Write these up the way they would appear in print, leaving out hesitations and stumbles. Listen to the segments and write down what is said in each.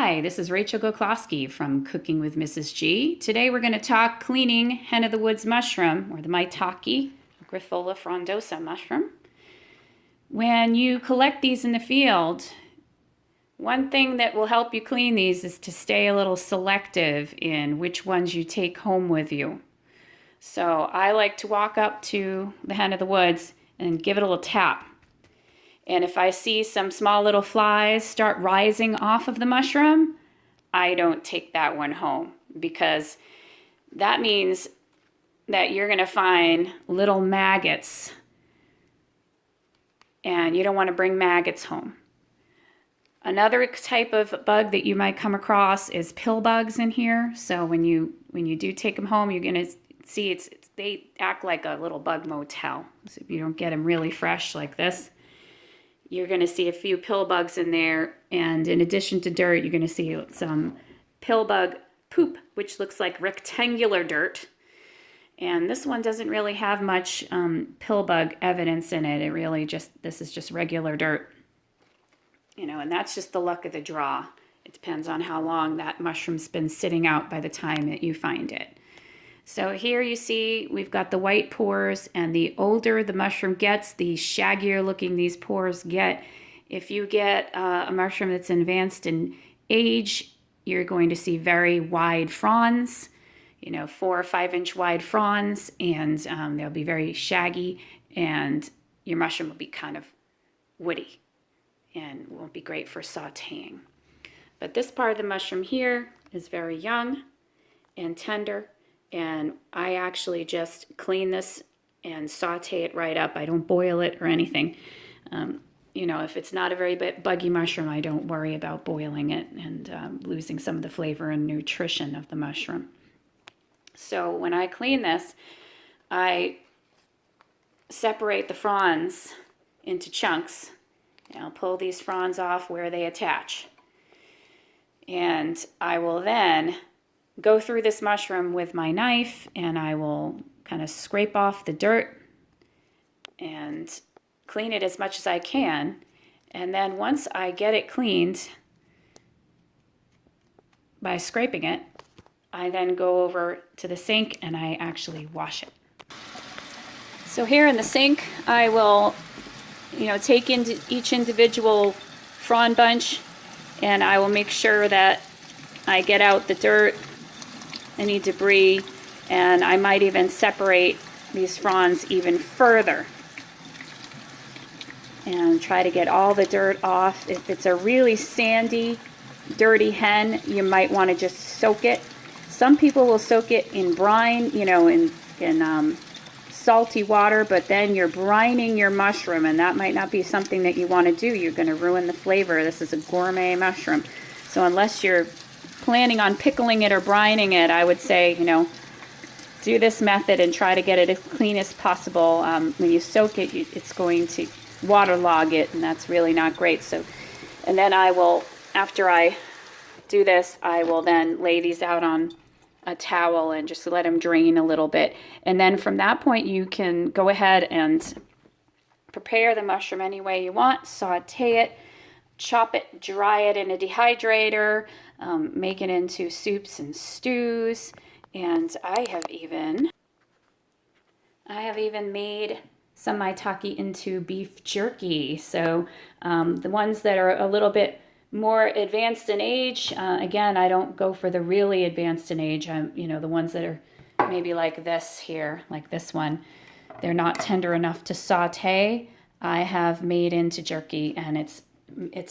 Hi, this is Rachel Goklowski from Cooking with Mrs. G. Today we're going to talk cleaning hen of the woods mushroom, or the maitake, Grifola frondosa mushroom. When you collect these in the field, one thing that will help you clean these is to stay a little selective in which ones you take home with you. So I like to walk up to the hen of the woods and give it a little tap. And if I see some small little flies start rising off of the mushroom, I don't take that one home, because that means that you're going to find little maggots, and you don't want to bring maggots home. Another type of bug that you might come across is pill bugs in here. So when you do take them home, you're going to see they act like a little bug motel. So if you don't get them really fresh like this, you're going to see a few pill bugs in there, and in addition to dirt, you're going to see some pill bug poop, which looks like rectangular dirt. And this one doesn't really have much pill bug evidence in it. This is just regular dirt. And that's just the luck of the draw. It depends on how long that mushroom's been sitting out by the time that you find it. So here you see we've got the white pores, and the older the mushroom gets, the shaggier looking these pores get. If you get a mushroom that's advanced in age, you're going to see very wide fronds, 4 or 5 inch wide fronds, and they'll be very shaggy, and your mushroom will be kind of woody and won't be great for sauteing. But this part of the mushroom here is very young and tender. And I actually just clean this and saute it right up. I don't boil it or anything. If it's not a very buggy mushroom, I don't worry about boiling it and losing some of the flavor and nutrition of the mushroom. So when I clean this, I separate the fronds into chunks. And I'll pull these fronds off where they attach. And I will then go through this mushroom with my knife, and I will kind of scrape off the dirt and clean it as much as I can. And then once I get it cleaned by scraping it, I then go over to the sink and I actually wash it. So here in the sink, I will, take into each individual frond bunch, and I will make sure that I get out the dirt, any debris, and I might even separate these fronds even further and try to get all the dirt off. If it's a really sandy, dirty hen, you might want to just soak it. Some people will soak it in brine, in salty water, but then you're brining your mushroom, and that might not be something that you want to do. You're going to ruin the flavor. This is a gourmet mushroom. So unless you're planning on pickling it or brining it, I would say, do this method and try to get it as clean as possible. When you soak it, it's going to waterlog it, and that's really not great. So, and then after I do this, I will then lay these out on a towel and just let them drain a little bit. And then from that point, you can go ahead and prepare the mushroom any way you want, saute it, chop it, dry it in a dehydrator, make it into soups and stews, and I have even made some maitake into beef jerky. So the ones that are a little bit more advanced in age, again, I don't go for the really advanced in age. The ones that are maybe like this here, like this one, they're not tender enough to saute. I have made into jerky, and it's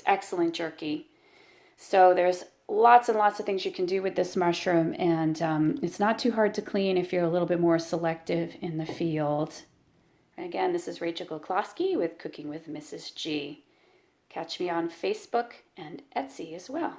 excellent jerky. So there's lots and lots of things you can do with this mushroom, and it's not too hard to clean if you're a little bit more selective in the field. Again, this is Rachel Goklowski with Cooking with Mrs. G. Catch me on Facebook and Etsy as well.